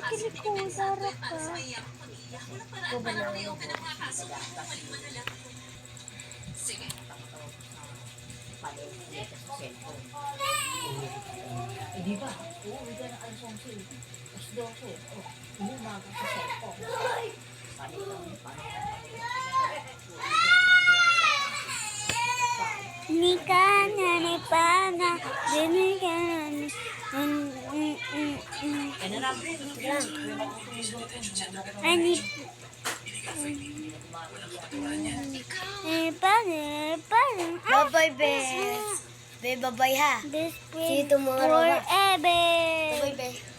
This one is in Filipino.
Kinikudara ka. Di ba? Oo, hindi na kayo song sale. Mas 12. Oh, umaga sa cellphone. Nika na ni pana, dinigan. Ani Bye-bye, be. Be, bye-bye ha. This See you tomorrow. forever. Bye-bye, be.